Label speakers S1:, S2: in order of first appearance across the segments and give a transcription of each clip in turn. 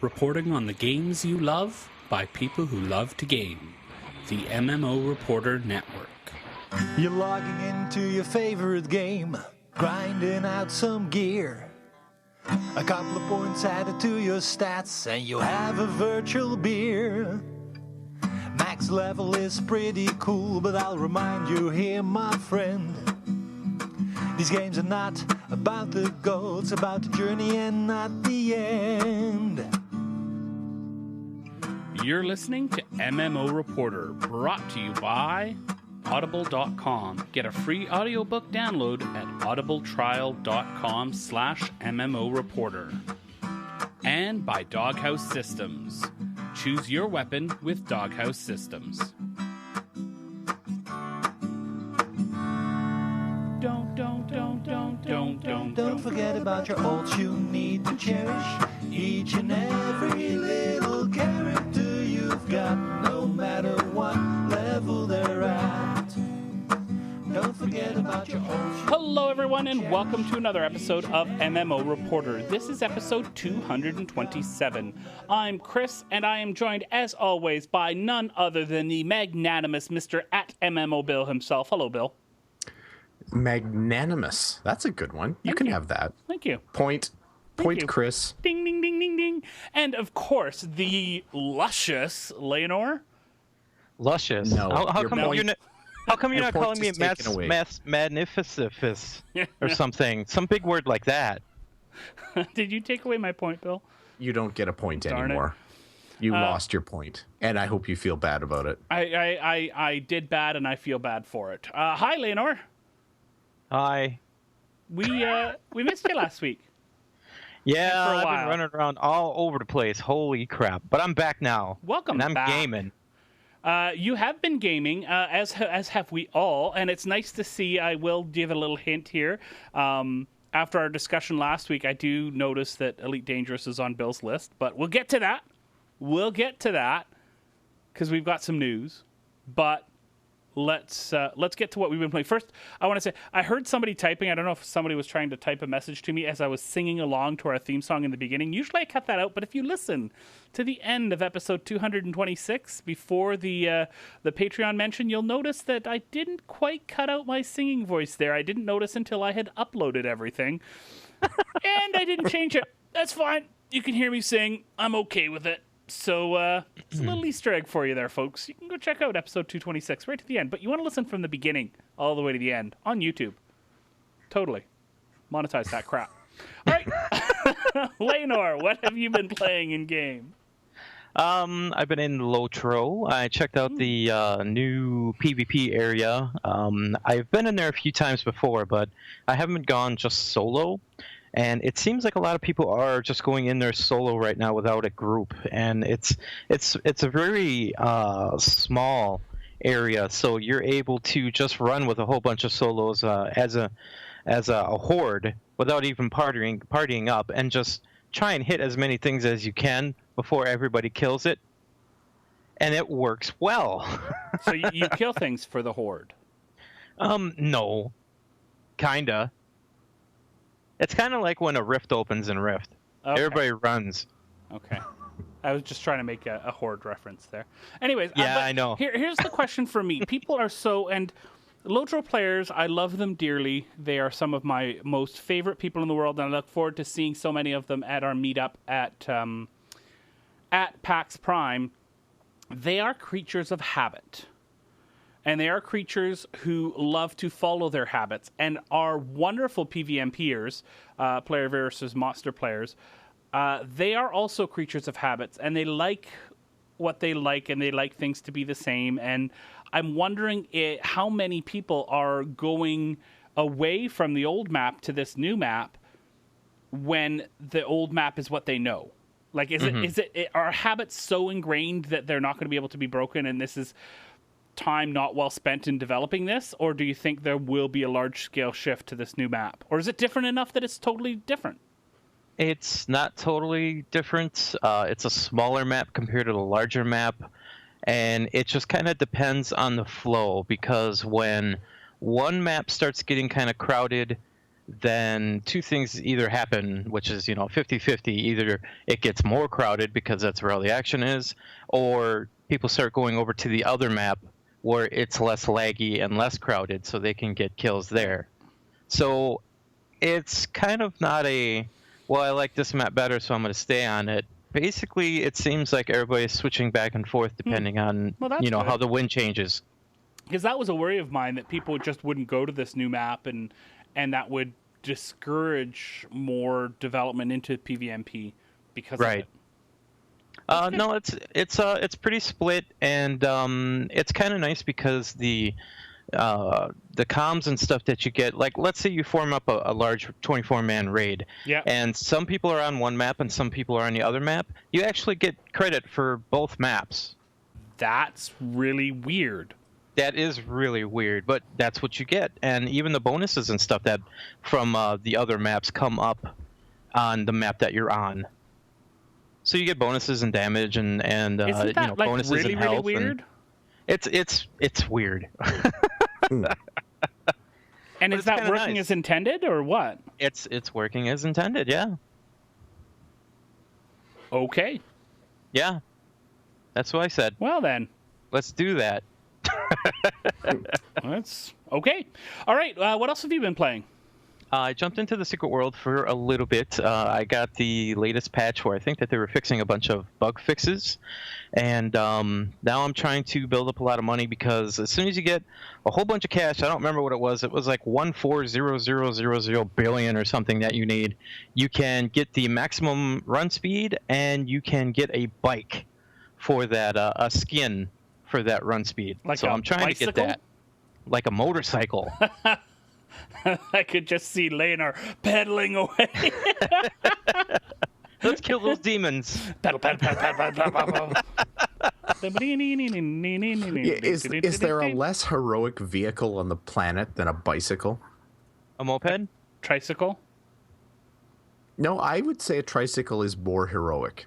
S1: reporting on the games you love by people who love to game. The MMO Reporter Network.
S2: You're logging into your favorite game, grinding out some gear. A couple of points added to your stats, and you have a virtual beer. Max level is pretty cool, but I'll remind you here, my friend. These games are not about the goal, it's about the journey and not the end.
S1: You're listening to MMO Reporter, brought to you by Audible.com. Get a free audiobook download at audibletrial.com/MMO Reporter. And by Doghouse Systems. Choose your weapon with Doghouse Systems.
S2: Don't forget about your ults you need to cherish. Each and every little character you've got, no matter what level they're at. Don't forget about your ults.
S1: Hello everyone and welcome to another episode of MMO Reporter. This is episode 227. I'm Chris and I am joined as always by none other than the magnanimous Mr. at MMO Bill himself. Hello Bill.
S3: Magnanimous. That's a good one. You can have that.
S1: Thank you.
S3: Point, Chris.
S1: Ding, ding, ding, ding, ding. And of course, the luscious Layanor.
S4: Luscious?
S3: No.
S4: How come you're not calling me magnificent or something? Some big word like that.
S1: Did you take away my point, Bill?
S3: You don't get a point
S1: Darn
S3: anymore. You lost your point, and I hope you feel bad about it.
S1: I did bad, and I feel bad for it. Hi, Layanor.
S4: Hi.
S1: We missed you last week.
S4: Yeah,
S1: For a
S4: I've
S1: while.
S4: been running around all over the place. Holy crap. But I'm back now.
S1: Welcome
S4: and I'm
S1: back.
S4: gaming.
S1: You have been gaming, as have we all, and it's nice to see. I will give a little hint here. After our discussion last week, I do notice that Elite Dangerous is on Bill's list, but we'll get to that. Because we've got some news. But let's get to what we've been playing. First, I want to say, I heard somebody typing. I don't know if somebody was trying to type a message to me as I was singing along to our theme song in the beginning. Usually I cut that out, but if you listen to the end of episode 226, before the Patreon mention, you'll notice that I didn't quite cut out my singing voice there. I didn't notice until I had uploaded everything. And I didn't change it. That's fine. You can hear me sing. I'm okay with it. So it's a little Easter egg for you there, folks. You can go check out episode 226 right to the end. But you want to listen from the beginning all the way to the end on YouTube. Totally. Monetize that crap. All right. Layanor, what have you been playing in game?
S4: I've been in Lotro. I checked out the new PvP area. I've been in there a few times before, but I haven't gone just solo. And it seems like a lot of people are just going in there solo right now without a group, and it's a very small area, so you're able to just run with a whole bunch of solos as a horde without even partying up, and just try and hit as many things as you can before everybody kills it, and it works well.
S1: So you kill things for the horde?
S4: No, kinda. It's kind of like when a rift opens in Rift. Okay. Everybody runs.
S1: Okay. I was just trying to make a horde reference there. Anyways.
S4: Yeah, I know.
S1: Here's the question for me. People are so... And Lotro players, I love them dearly. They are some of my most favorite people in the world, and I look forward to seeing so many of them at our meetup at PAX Prime. They are creatures of habit. And they are creatures who love to follow their habits and are wonderful PvMPers, player versus monster players. They are also creatures of habits, and they like what they like, and they like things to be the same. And I'm wondering how many people are going away from the old map to this new map when the old map is what they know. Like, are habits so ingrained that they're not going to be able to be broken, and this is time not well spent in developing this? Or do you think there will be a large-scale shift to this new map? Or is it different enough that it's totally different?
S4: It's not totally different. It's a smaller map compared to the larger map, and it just kind of depends on the flow, because when one map starts getting kind of crowded, then two things either happen, which is 50-50. Either it gets more crowded because that's where all the action is, or people start going over to the other map where it's less laggy and less crowded, so they can get kills there. So it's kind of not well, I like this map better, so I'm going to stay on it. Basically, it seems like everybody's switching back and forth depending on how the wind changes.
S1: Because that was a worry of mine, that people just wouldn't go to this new map, and that would discourage more development into PvMP because of it.
S4: No, it's pretty split, and it's kind of nice because the comms and stuff that you get, like let's say you form up a large 24-man raid, and some people are on one map and some people are on the other map, you actually get credit for both maps.
S1: That's really weird.
S4: That is really weird, but that's what you get. And even the bonuses and stuff that from the other maps come up on the map that you're on. So you get bonuses and damage and
S1: Isn't that,
S4: bonuses
S1: really,
S4: and health.
S1: Really weird?
S4: It's weird.
S1: And is that working as intended, or what?
S4: It's working as intended, yeah.
S1: Okay.
S4: Yeah. That's what I said.
S1: Well then.
S4: Let's do that.
S1: That's okay. All right. What else have you been playing?
S4: I jumped into the Secret World for a little bit. I got the latest patch where I think that they were fixing a bunch of bug fixes. And now I'm trying to build up a lot of money because as soon as you get a whole bunch of cash, I don't remember what it was. It was like 1,400,000 billion or something that you need. You can get the maximum run speed, and you can get a bike for that, a skin for that run speed. So I'm trying to get that. Like a motorcycle.
S1: I could just see Layanor pedaling away.
S4: Let's kill those demons.
S1: Pedal, pedal, pedal, pedal, pedal, pedal.
S3: Is there a less heroic vehicle on the planet than a bicycle?
S4: A moped?
S1: Tricycle?
S3: No, I would say a tricycle is more heroic.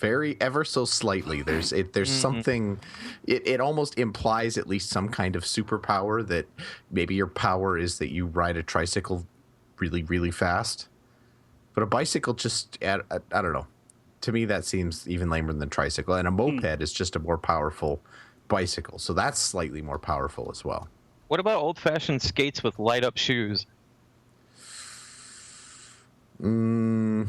S3: Ever so slightly. There's something. It almost implies at least some kind of superpower, that maybe your power is that you ride a tricycle really, really fast. But a bicycle I don't know. To me, that seems even lamer than a tricycle. And a moped is just a more powerful bicycle, so that's slightly more powerful as well.
S4: What about old-fashioned skates with light-up shoes?
S3: No,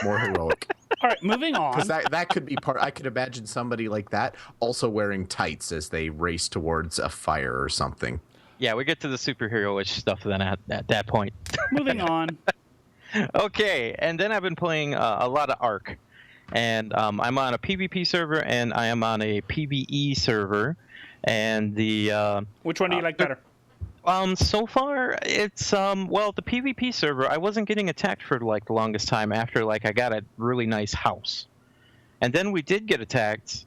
S3: more heroic.
S1: All right, moving on.
S3: Because that could be part. I could imagine somebody like that also wearing tights as they race towards a fire or something.
S4: Yeah, we get to the superhero-ish stuff then at that point.
S1: Moving on.
S4: Okay, and then I've been playing a lot of Ark. And I'm on a PvP server, and I am on a PvE server. And the
S1: which one do you like better?
S4: So far, it's the PvP server. I wasn't getting attacked for like the longest time after I got a really nice house, and then we did get attacked.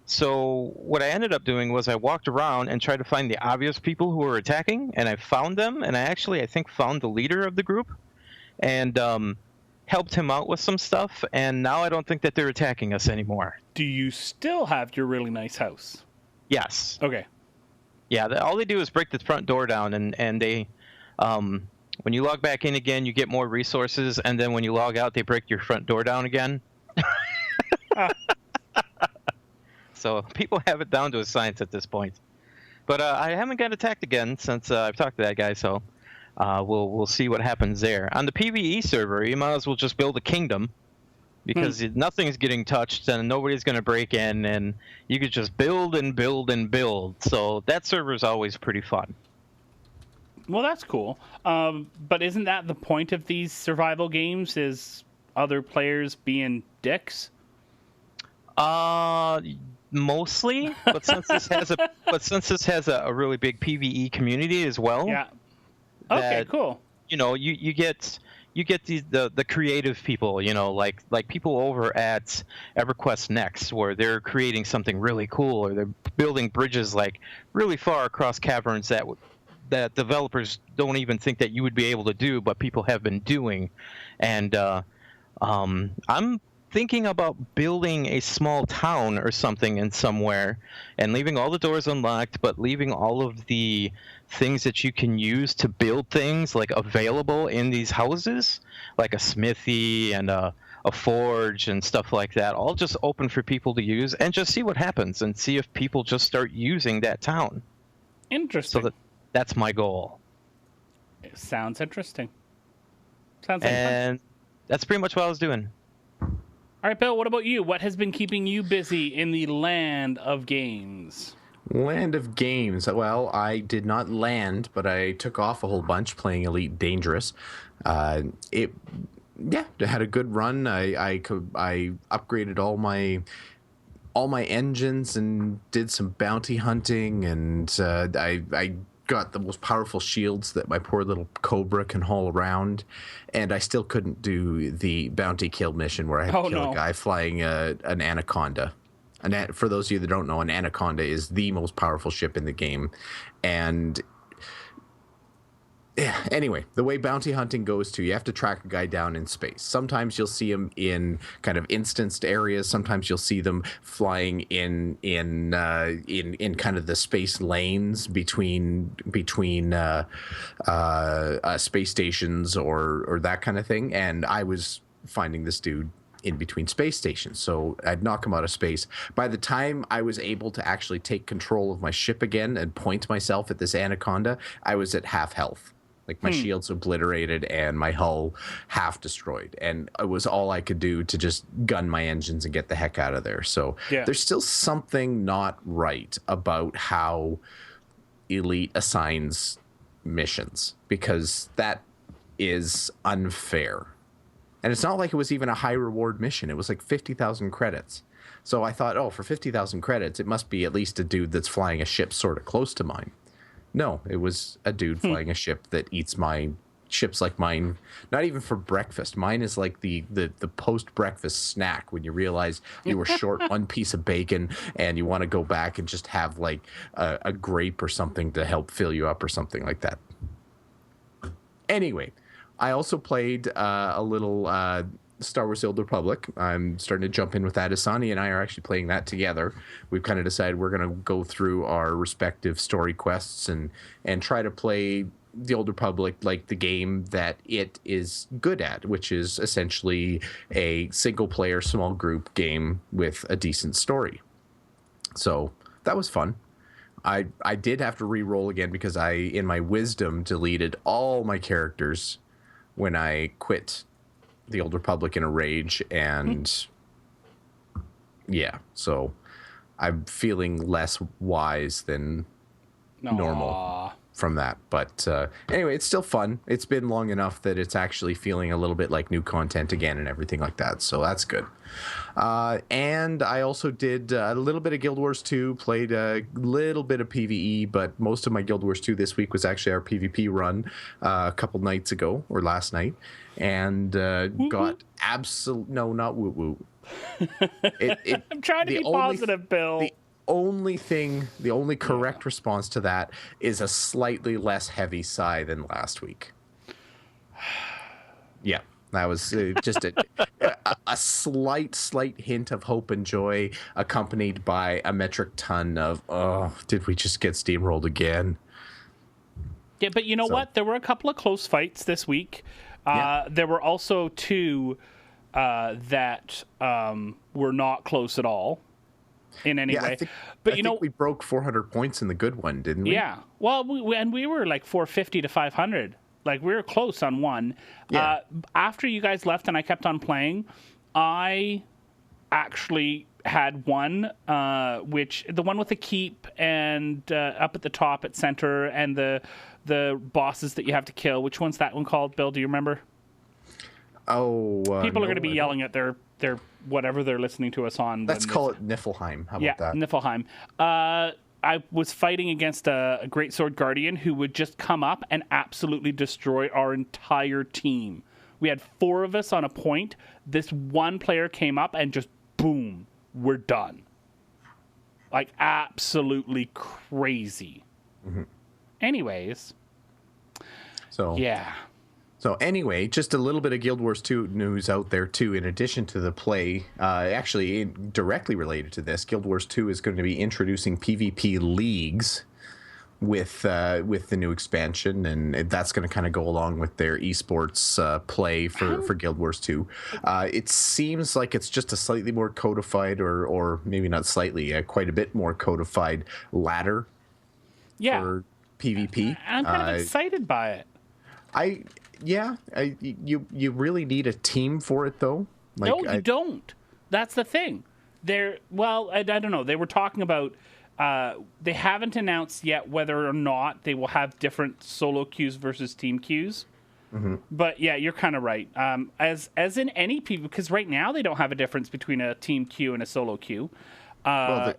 S4: So what I ended up doing was I walked around and tried to find the obvious people who were attacking, and I found them. And I think found the leader of the group, and helped him out with some stuff. And now I don't think that they're attacking us anymore.
S1: Do you still have your really nice house?
S4: Yes.
S1: Okay.
S4: Yeah, all they do is break the front door down, and they, when you log back in again, you get more resources, and then when you log out, they break your front door down again. So people have it down to a science at this point. But I haven't got attacked again since I've talked to that guy, so we'll see what happens there. On the PvE server, you might as well just build a kingdom, because nothing's getting touched and nobody's going to break in, and you could just build and build and build. So that server is always pretty fun.
S1: Well, that's cool. But isn't that the point of these survival games, is other players being dicks?
S4: Mostly, but since this has a really big PvE community as well.
S1: Yeah. Okay, cool.
S4: You get the creative people, like people over at EverQuest Next, where they're creating something really cool, or they're building bridges like really far across caverns that developers don't even think that you would be able to do, but people have been doing. And I'm thinking about building a small town or something in somewhere and leaving all the doors unlocked, but leaving all of the things that you can use to build things like available in these houses, like a smithy and a forge and stuff like that, all just open for people to use, and just see what happens and see if people just start using that town.
S1: Interesting.
S4: So that's my goal.
S1: It sounds interesting. Sounds like
S4: and that's pretty much what I was doing.
S1: All right, Bill, what about you? What has been keeping you busy in the land of games?
S3: Land of games. Well, I did not land, but I took off a whole bunch playing Elite Dangerous. It had a good run. I upgraded all my engines and did some bounty hunting, and I got the most powerful shields that my poor little Cobra can haul around, and I still couldn't do the bounty kill mission where I had to kill a guy flying an anaconda. For those of you that don't know, an anaconda is the most powerful ship in the game. And anyway, the way bounty hunting goes to, you have to track a guy down in space. Sometimes you'll see him in kind of instanced areas. Sometimes you'll see them flying in kind of the space lanes between space stations or that kind of thing. And I was finding this dude in between space stations, so I'd knock him out of space. By the time I was able to actually take control of my ship again and point myself at this anaconda, I was at half health. Like my shield's obliterated and my hull half destroyed, and it was all I could do to just gun my engines and get the heck out of there. So there's still something not right about how Elite assigns missions, because that is unfair. And it's not like it was even a high reward mission. It was like 50,000 credits. So I thought, for 50,000 credits, it must be at least a dude that's flying a ship sort of close to mine. No, it was a dude flying a ship that eats my ships like mine. Not even for breakfast. Mine is like the post-breakfast snack when you realize you were short one piece of bacon and you want to go back and just have like a grape or something to help fill you up or something like that. Anyway, I also played a little Star Wars: The Old Republic. I'm starting to jump in with that. Asani and I are actually playing that together. We've kind of decided we're going to go through our respective story quests and try to play The Old Republic like the game that it is good at, which is essentially a single-player, small group game with a decent story. So that was fun. I did have to re-roll again because I, in my wisdom, deleted all my characters when I quit The Old Republic in a rage, and so I'm feeling less wise than normal from that. But anyway, it's still fun. It's been long enough that it's actually feeling a little bit like new content again and everything like that, so that's good. And I also did a little bit of Guild Wars 2, played a little bit of PvE, but most of my Guild Wars 2 this week was actually our PvP run a couple nights ago, or last night, and got no, not woo woo.
S1: I'm trying to be positive, Bill.
S3: The only correct response to that is a slightly less heavy sigh than last week. Yeah. That was just a slight hint of hope and joy, accompanied by a metric ton of, did we just get steamrolled again?
S1: Yeah, but you know what? There were a couple of close fights this week. There were also two that were not close at all in any way. I think we broke 400 points in the good one, didn't we? Yeah. Well, we were like 450 to 500. Like, we were close on one.
S3: Yeah.
S1: After you guys left and I kept on playing, I actually had one, which the one with the keep and up at the top at center and the bosses that you have to kill. Which one's that one called, Bill? Do you remember? People are going to be yelling at their whatever they're listening to us on.
S3: Let's call it Niflheim. How about that?
S1: Niflheim. I was fighting against a Great Sword Guardian who would just come up and absolutely destroy our entire team. We had 4 of us on a point. This one player came up and just, boom, we're done. Like, absolutely crazy. Mm-hmm. Anyways.
S3: So.
S1: Yeah.
S3: So anyway, just a little bit of Guild Wars 2 news out there too. In addition to the play, actually directly related to this, Guild Wars 2 is going to be introducing PvP leagues with the new expansion, and that's going to kind of go along with their esports play for Guild Wars 2. It seems like it's just a slightly more codified, or maybe not slightly, quite a bit more codified ladder for PvP.
S1: I'm kind of excited by it.
S3: You really need a team for it, though. Like,
S1: no, you don't. That's the thing. I don't know. They were talking about. They haven't announced yet whether or not they will have different solo queues versus team queues. Mm-hmm. But yeah, you're kind of right. As in any PvP, because right now they don't have a difference between a team queue and a solo queue.
S3: And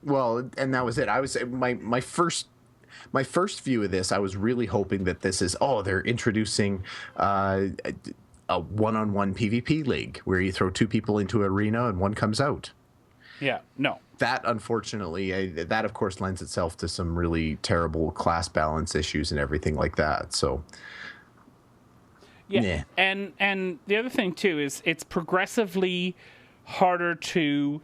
S3: that was it. I was my first view of this, I was really hoping that this is, they're introducing a one-on-one PvP league where you throw two people into an arena and one comes out.
S1: Yeah, no.
S3: That, unfortunately, that of course lends itself to some really terrible class balance issues and everything like that. So,
S1: yeah. And the other thing too is it's progressively harder to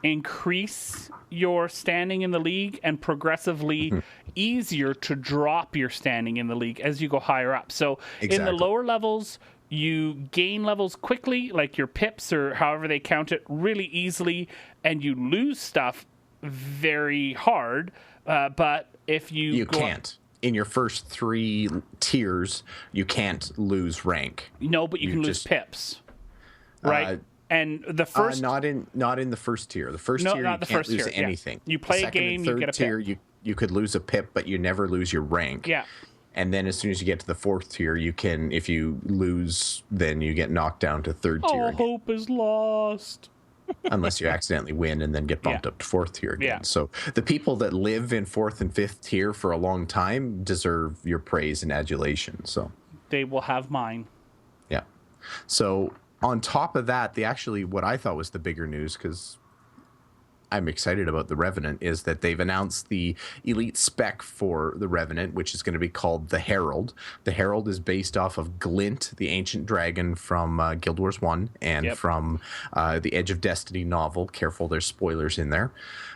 S1: increase your standing in the league and progressively easier to drop your standing in the league as you go higher up. So in the lower levels, you gain levels quickly, like your pips or however they count it, really easily, and you lose stuff very hard. But if you
S3: can't. In your first 3 tiers, you can't lose rank.
S1: No, but you can lose pips, right? And the first
S3: not in the first tier. The first tier you can't lose anything.
S1: Yeah. You play a game, you get a
S3: tier,
S1: pip.
S3: You could lose a pip, but you never lose your rank.
S1: Yeah.
S3: And then as soon as you get to the 4th tier, you can, if you lose, then you get knocked down to 3rd tier.
S1: All hope is lost.
S3: Unless you accidentally win and then get bumped up to 4th tier again. Yeah. So the people that live in 4th and 5th tier for a long time deserve your praise and adulation. So
S1: they will have mine.
S3: Yeah. So on top of that, what I thought was the bigger news, because I'm excited about the Revenant, is that they've announced the elite spec for the Revenant, which is going to be called the Herald. The Herald is based off of Glint, the ancient dragon from Guild Wars 1 and from the Edge of Destiny novel. Careful, there's spoilers in there.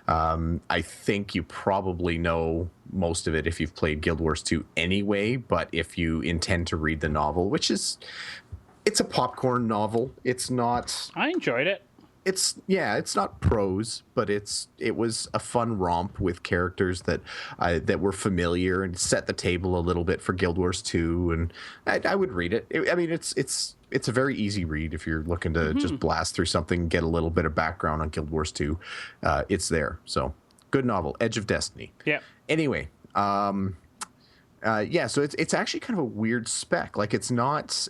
S3: I think you probably know most of it if you've played Guild Wars 2 anyway, but if you intend to read the novel, it's a popcorn novel. It's not...
S1: I enjoyed it.
S3: It's not prose, but it was a fun romp with characters that were familiar and set the table a little bit for Guild Wars 2, and I would read it. It's a very easy read if you're looking to just blast through something, get a little bit of background on Guild Wars 2. It's there. So good novel, Edge of Destiny.
S1: Yeah.
S3: Anyway, so it's actually kind of a weird spec. Like it's not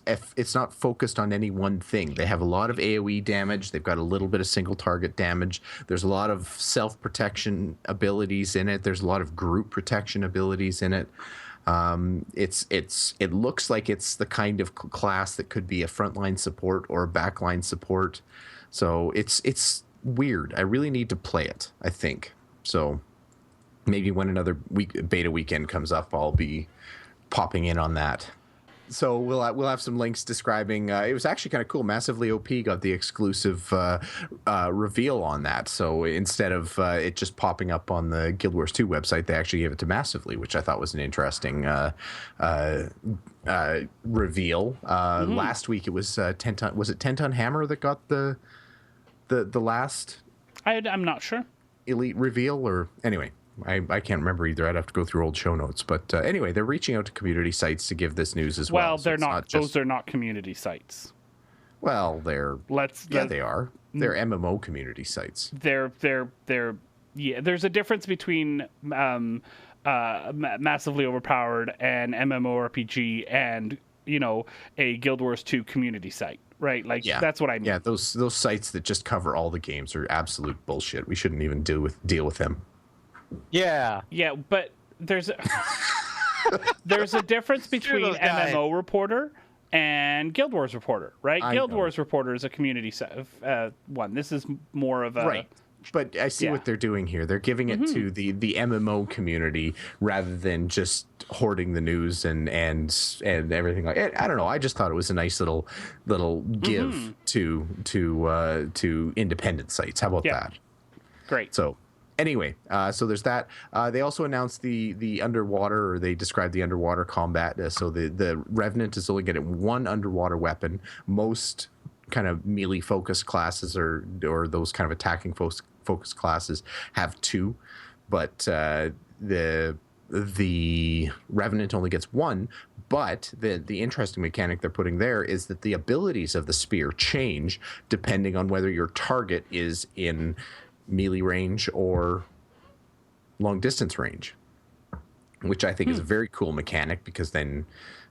S3: focused on any one thing. They have a lot of AoE damage. They've got a little bit of single target damage. There's a lot of self-protection abilities in it. There's a lot of group protection abilities in it. It looks like it's the kind of class that could be a frontline support or a backline support. So it's weird. I really need to play it, I think. So maybe when another beta weekend comes up, I'll be popping in on that. So we'll have some links describing. It was actually kind of cool. Massively OP got the exclusive reveal on that. So instead of it just popping up on the Guild Wars 2 website, they actually gave it to Massively, which I thought was an interesting reveal. Last week it was 10-ton. Was it 10-ton Hammer that got the last?
S1: I'm not sure.
S3: Elite reveal, or anyway. I can't remember either. I'd have to go through old show notes. But anyway, they're reaching out to community sites to give this news as well.
S1: Well, they're not. Those are not community sites.
S3: Well, they are. They're MMO community sites.
S1: They're there's a difference between massively overpowered and MMORPG and a Guild Wars 2 community site. Right, that's what I mean.
S3: Yeah, those sites that just cover all the games are absolute bullshit. We shouldn't even deal with them.
S4: Yeah,
S1: but there's a difference between MMO Reporter and Guild Wars Reporter, right? Guild Wars Reporter is a community one. This is more of a
S3: right. But I see what they're doing here. They're giving it to the MMO community rather than just hoarding the news and everything like it. I don't know. I just thought it was a nice little give to independent sites. How about that?
S1: Great.
S3: So anyway, so there's that. They also announced the underwater, or they described the underwater combat. So the Revenant is only getting one underwater weapon. Most kind of melee focused classes or those kind of attacking focused classes have two, but the Revenant only gets one. But the interesting mechanic they're putting there is that the abilities of the spear change depending on whether your target is in melee range or long distance range, which I think is a very cool mechanic, because then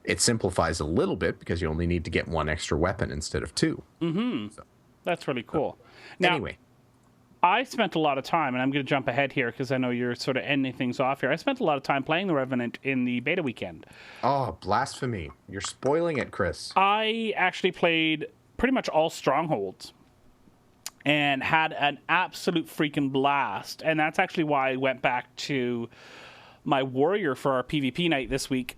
S3: it simplifies a little bit because you only need to get one extra weapon instead of two. So,
S1: that's really cool. Now,
S3: anyway,
S1: I spent a lot of time, and I'm going to jump ahead here because I know you're sort of ending things off here. I spent a lot of time playing the Revenant in the beta weekend.
S3: Oh, blasphemy. You're spoiling it, Chris.
S1: I actually played pretty much all strongholds and had an absolute freaking blast. And that's actually why I went back to my warrior for our PvP night this week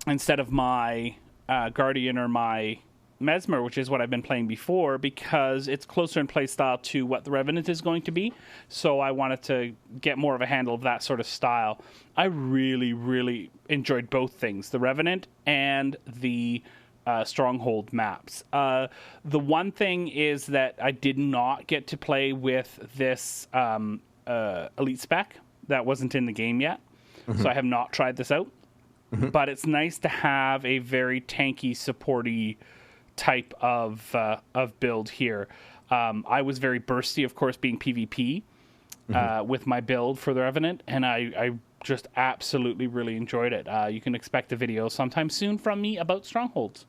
S1: instead of my guardian or my mesmer, which is what I've been playing before, because it's closer in play style to what the Revenant is going to be. So I wanted to get more of a handle of that sort of style. I really, really enjoyed both things, the Revenant and the Stronghold maps. The one thing is that I did not get to play with this elite spec that wasn't in the game yet, so I have not tried this out. But it's nice to have a very tanky, supporty type of build here. I was very bursty, of course, being PvP with my build for the Revenant, and I just absolutely really enjoyed it. You can expect a video sometime soon from me about Strongholds.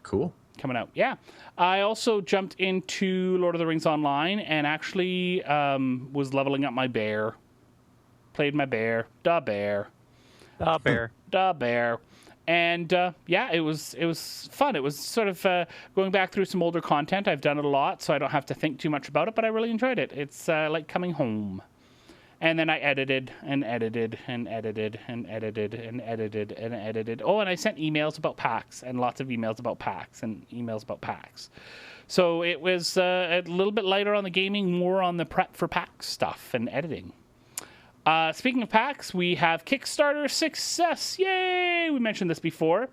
S3: Cool.
S1: Coming out. Yeah. I also jumped into Lord of the Rings Online and actually was leveling up my bear. Played my bear. Da bear.
S4: Da bear.
S1: Da bear. And yeah, it was fun. It was sort of going back through some older content. I've done it a lot, so I don't have to think too much about it, but I really enjoyed it. It's like coming home. And then I edited and edited and edited and edited and edited and edited. Oh, and I sent emails about packs and lots of emails about packs and emails about packs. So it was a little bit lighter on the gaming, more on the prep for pack stuff and editing. Speaking of packs, we have Kickstarter success. Yay! We mentioned this before.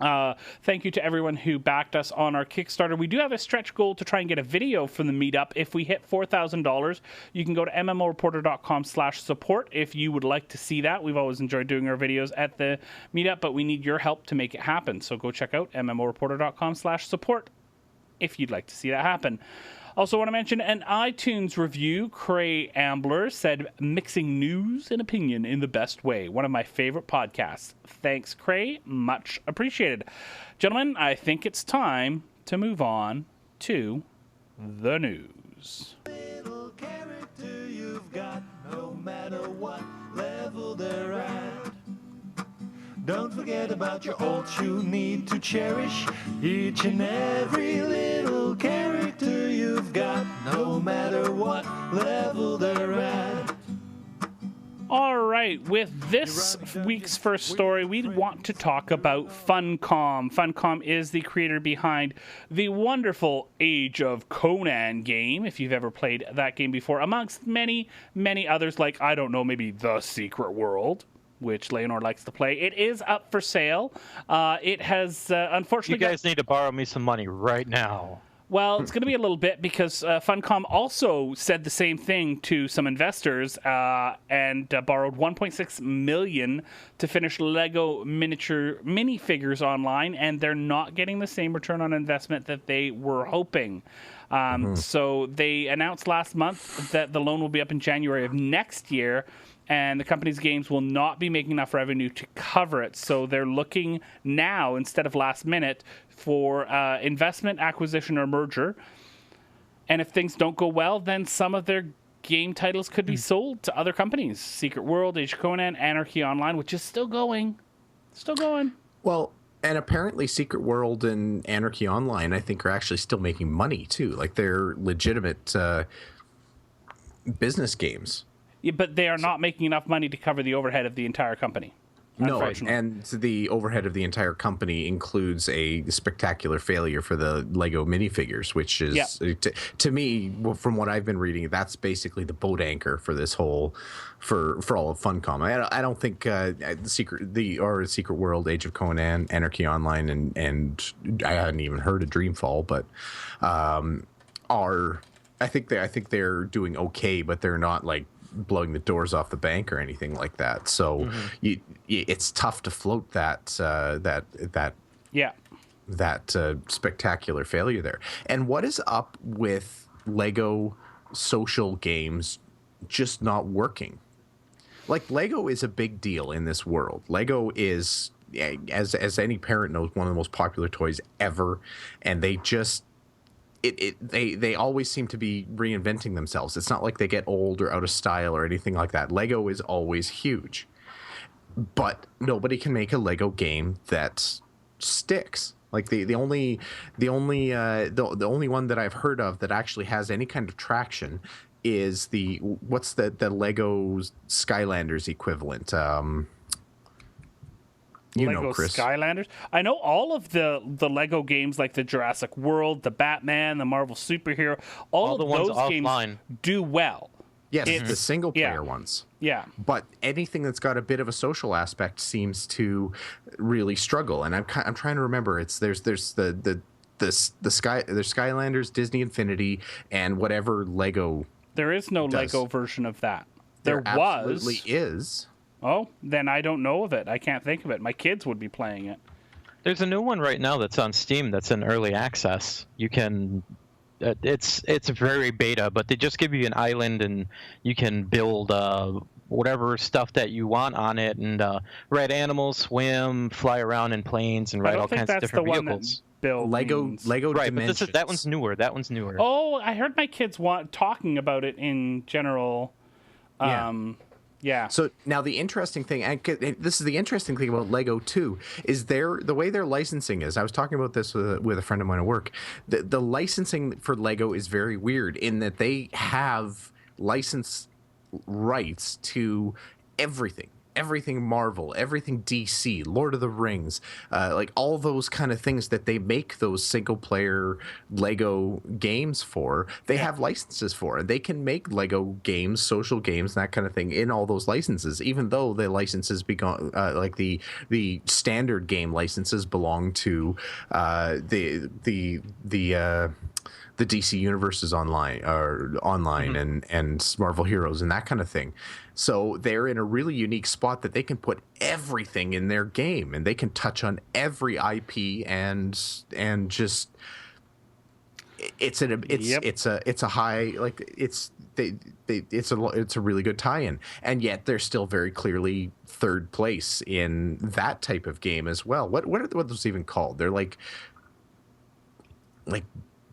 S1: Thank you to everyone who backed us on our Kickstarter. We do have a stretch goal to try and get a video from the meetup. If we hit $4,000, you can go to MMOreporter.com/support if you would like to see that. We've always enjoyed doing our videos at the meetup, but we need your help to make it happen. So go check out MMOreporter.com/support if you'd like to see that happen. Also want to mention an iTunes review. Cray Ambler said, mixing news and opinion in the best way. One of my favorite podcasts. Thanks, Cray. Much appreciated. Gentlemen, I think it's time to move on to the news.
S2: Little character you've got, no matter what level they're at. Don't forget about your ults, you need to cherish each and every little character you've got, no matter what level they're at.
S1: All right, with this week's first story, we want to talk about Funcom. Funcom is the creator behind the wonderful Age of Conan game, if you've ever played that game before, amongst many, many others, like, I don't know, maybe The Secret World, which Layanor likes to play. It is up for sale. It has, unfortunately...
S4: You guys need to borrow me some money right now.
S1: Well, it's going to be a little bit because Funcom also said the same thing to some investors and borrowed $1.6 million to finish Lego miniature minifigures online, and they're not getting the same return on investment that they were hoping. So they announced last month that the loan will be up in January of next year, and the company's games will not be making enough revenue to cover it. So they're looking now, instead of last minute, for investment, acquisition, or merger. And if things don't go well, then some of their game titles could be sold to other companies. Secret World, Age of Conan, Anarchy Online, which is still going. Still going.
S3: Well, and apparently Secret World and Anarchy Online, I think, are actually still making money, too. Like, they're legitimate business games.
S1: Yeah, but they are not making enough money to cover the overhead of the entire company.
S3: No,
S1: unfortunately.
S3: and the overhead of the entire company includes a spectacular failure for the Lego minifigures, which is, to me, from what I've been reading, that's basically the boat anchor for this whole, for all of Funcom. I don't think Secret World, Age of Conan, Anarchy Online, and I hadn't even heard of Dreamfall, but I think they're doing okay, but they're not like blowing the doors off the bank or anything like that. So it's tough to float that spectacular failure there. And what is up with Lego social games just not working? Like, Lego is a big deal in this world. Lego is, as any parent knows, one of the most popular toys ever, and they just they always seem to be reinventing themselves. It's not like they get old or out of style or anything like that. Lego is always huge, but nobody can make a Lego game that sticks. Like the only one that I've heard of that actually has any kind of traction is the Lego Skylanders equivalent.
S1: Lego
S3: Chris.
S1: Skylanders. I know all of the Lego games, like the Jurassic World, the Batman, the Marvel superhero, all of
S4: the ones
S1: those
S4: offline
S1: games do well.
S3: Yes, the single player ones.
S1: Yeah.
S3: But anything that's got a bit of a social aspect seems to really struggle. And I'm trying to remember. There's Skylanders, Disney Infinity, and whatever Lego.
S1: There is no
S3: does.
S1: Lego version of that.
S3: There absolutely is.
S1: Oh, then I don't know of it. I can't think of it. My kids would be playing it.
S4: There's a new one right now that's on Steam that's in early access. You can, it's very beta, but they just give you an island and you can build whatever stuff that you want on it, and ride animals, swim, fly around in planes, and ride all kinds of different vehicles.
S3: Lego
S4: right,
S3: Dimensions.
S4: but that one's newer. That one's newer.
S1: Oh, I heard my kids talking about it in general. Yeah.
S3: So now the interesting thing, and this is the interesting thing about Lego too, is the way their licensing is. I was talking about this with a friend of mine at work. The licensing for Lego is very weird in that they have license rights to everything Marvel, everything DC, Lord of the Rings, like all those kind of things that they make those single player Lego games for. They have licenses for, and they can make Lego games, social games, that kind of thing in all those licenses, even though the licenses like the standard game licenses belong to the DC universes online and Marvel Heroes and that kind of thing. So they're in a really unique spot that they can put everything in their game, and they can touch on every IP and just it's a high, like it's a really good tie-in, and yet they're still very clearly third place in that type of game as well. What are those even called? They're like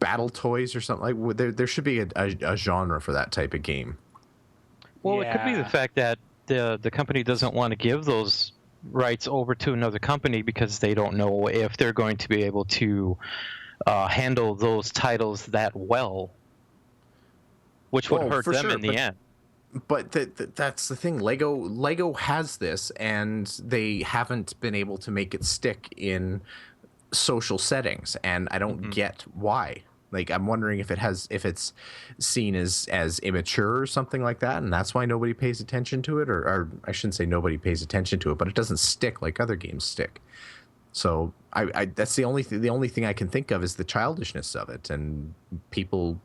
S3: battle toys or something. Like there should be a genre for that type of game.
S4: Well, it could be the fact that the company doesn't want to give those rights over to another company because they don't know if they're going to be able to handle those titles that well, which would hurt them in the end.
S3: But that's the thing. Lego has this, and they haven't been able to make it stick in social settings, and I don't get why. Like, I'm wondering if it's seen as immature or something like that, and that's why nobody pays attention to it, or I shouldn't say nobody pays attention to it, but it doesn't stick like other games stick. So I that's the only thing I can think of is the childishness of it, and people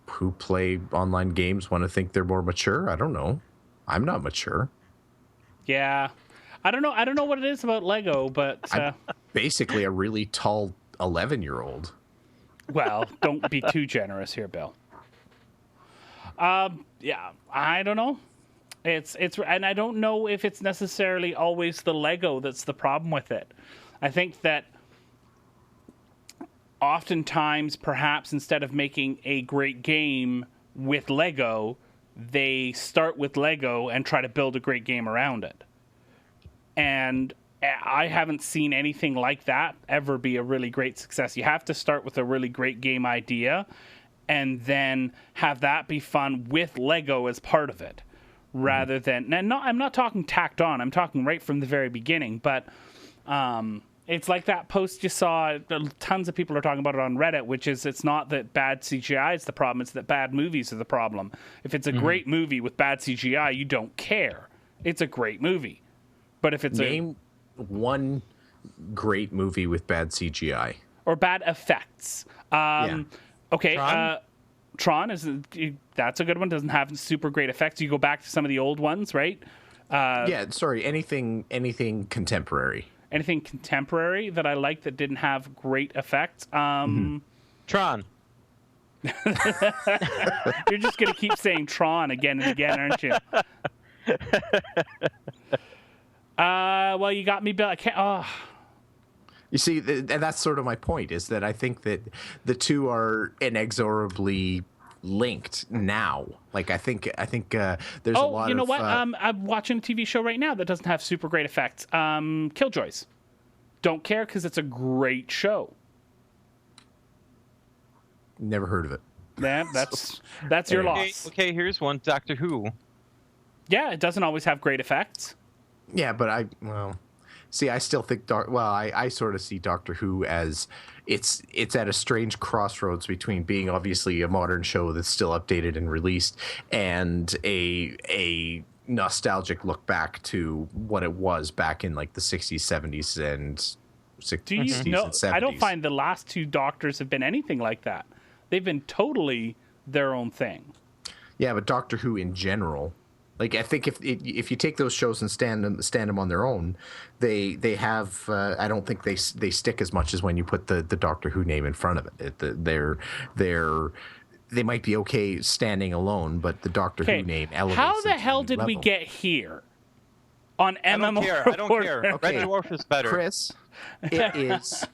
S3: who play online games want to think they're more mature. I don't know. I'm not mature.
S1: Yeah. I don't know what it is about Lego, but
S3: I'm basically a really tall 11-year-old.
S1: Well, don't be too generous here, Bill. Yeah, I don't know. It's and I don't know if it's necessarily always the Lego that's the problem with it. I think that oftentimes, perhaps instead of making a great game with Lego, they start with Lego and try to build a great game around it. And I haven't seen anything like that ever be a really great success. You have to start with a really great game idea and then have that be fun with Lego as part of it, rather than. And I'm not talking tacked on. I'm talking right from the very beginning. But it's like that post you saw. Tons of people are talking about it on Reddit, which is it's not that bad CGI is the problem. It's that bad movies are the problem. If it's a great movie with bad CGI, you don't care. It's a great movie. But if it's
S3: Name one great movie with bad CGI.
S1: Or bad effects. Okay, Tron that's a good one. Doesn't have super great effects. You go back to some of the old ones, right?
S3: Anything contemporary.
S1: Anything contemporary that I like that didn't have great effects.
S4: Tron.
S1: You're just gonna keep saying Tron again and again, aren't you? Well, you got me, Bill. I can't. Oh.
S3: You see, and that's sort of my point, is that I think that the two are inexorably linked now. Like, I think there's a lot of...
S1: Oh, you know what? I'm watching a TV show right now that doesn't have super great effects. Killjoys. Don't care because it's a great show.
S3: Never heard of it.
S1: Yeah, that's your loss.
S4: Okay, here's one. Doctor Who.
S1: Yeah, it doesn't always have great effects.
S3: Yeah, but I still think I sort of see Doctor Who as it's at a strange crossroads between being obviously a modern show that's still updated and released and a nostalgic look back to what it was back in like the 60s, 70s, and 60s and 70s.
S1: I don't find the last two Doctors have been anything like that. They've been totally their own thing.
S3: Yeah, but Doctor Who in general, like I think if you take those shows and stand them on their own, they have I don't think they stick as much as when you put the Doctor Who name in front of it. They might be okay standing alone, but the Doctor Who name elevates.
S1: How the
S3: them to
S1: hell
S3: a new
S1: did we
S3: level.
S1: get here? On MMO,
S4: I don't care.
S3: Okay.
S4: Red Dwarf is better.
S3: Chris, it is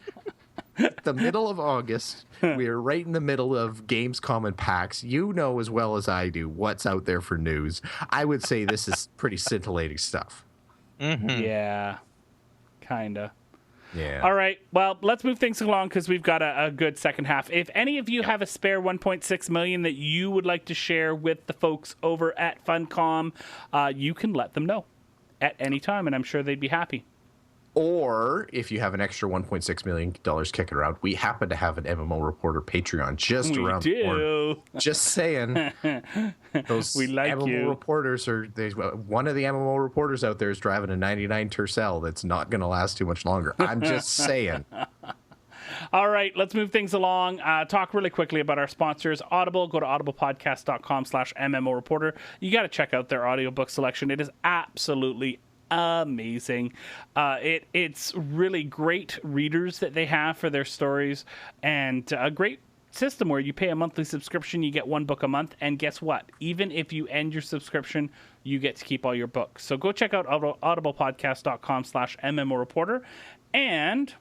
S3: the middle of August. We're right in the middle of Gamescom and PAX. You know as well as I do what's out there for news. I would say this is pretty scintillating stuff.
S4: Mm-hmm.
S1: Yeah, kinda.
S3: Yeah.
S1: All right. Well, let's move things along because we've got a good second half. If any of you have a spare 1.6 million that you would like to share with the folks over at Funcom, you can let them know at any time, and I'm sure they'd be happy.
S3: Or if you have an extra $1.6 million kicking around, we happen to have an MMO Reporter Patreon just around the corner. Just saying. Those
S1: We like
S3: MMO
S1: you.
S3: reporters one of the MMO reporters out there is driving a 99 Tercel that's not going to last too much longer. I'm just saying.
S1: All right, let's move things along. Talk really quickly about our sponsors. Audible, go to audiblepodcast.com/MMO Reporter. You got to check out their audiobook selection. It is absolutely amazing. It's really great readers that they have for their stories, and a great system where you pay a monthly subscription, you get one book a month, and guess what? Even if you end your subscription, you get to keep all your books. So go check out audiblepodcast.com/MMO Reporter, and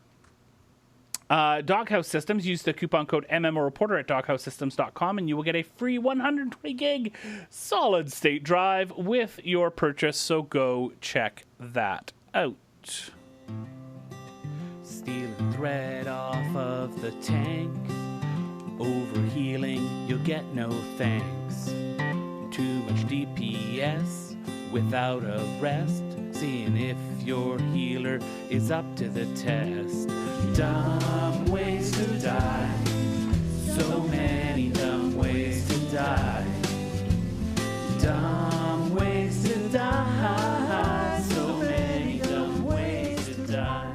S1: Doghouse Systems. Use the coupon code MMO Reporter at doghousesystems.com and you will get a free 120 gig solid state drive with your purchase. So go check that out. Stealing thread off of the tank. Overhealing, you'll get no thanks. Too much DPS without a rest. Seeing if your healer is up to the test. Dumb ways to die. So many dumb ways to die. Dumb ways to die. So many dumb ways to die.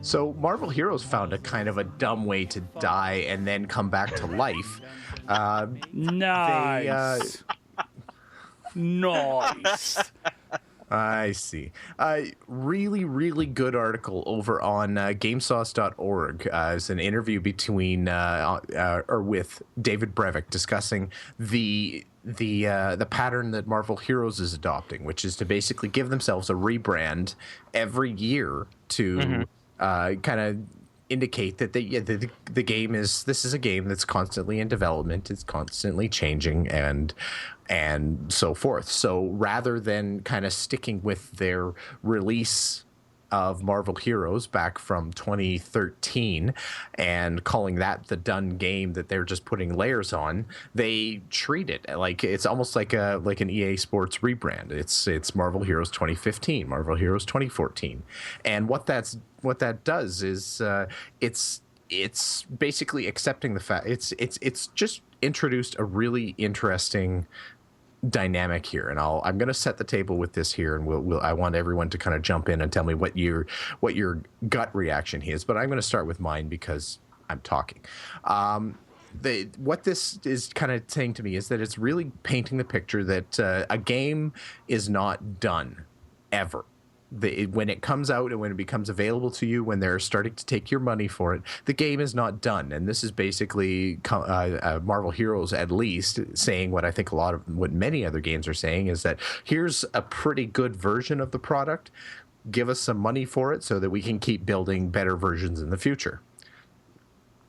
S3: So Marvel Heroes found a kind of a dumb way to die and then come back to life.
S1: Nice. Nice.
S3: I see. Really, really good article over on GameSauce.org. It's an interview between or with David Brevik discussing the pattern that Marvel Heroes is adopting, which is to basically give themselves a rebrand every year to kind of indicate that the game is a game that's constantly in development, it's constantly changing and so forth. So rather than kind of sticking with their release of Marvel Heroes back from 2013 and calling that the done game that they're just putting layers on, they treat it like it's almost like an EA Sports rebrand. It's Marvel Heroes 2015, Marvel Heroes 2014, and what that does is it's basically accepting the fact it's just introduced a really interesting dynamic here, and I'm going to set the table with this here, and I want everyone to kind of jump in and tell me what your gut reaction is, but I'm going to start with mine because I'm talking. What this is kind of saying to me is that it's really painting the picture that a game is not done ever. When it comes out and when it becomes available to you, when they're starting to take your money for it, the game is not done. And this is basically Marvel Heroes, at least, saying what I think what many other games are saying is that here's a pretty good version of the product. Give us some money for it so that we can keep building better versions in the future.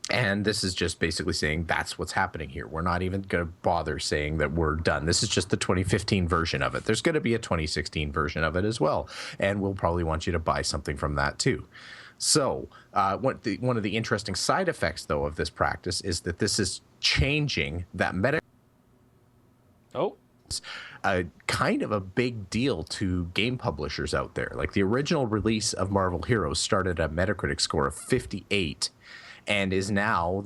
S3: And this is just basically saying that's what's happening here. We're not even going to bother saying that we're done. This is just the 2015 version of it. There's going to be a 2016 version of it as well. And we'll probably want you to buy something from that too. So one of the interesting side effects, though, of this practice is that this is changing that meta.
S1: Oh.
S3: Kind of a big deal to game publishers out there. Like the original release of Marvel Heroes started at a Metacritic score of 58. And is now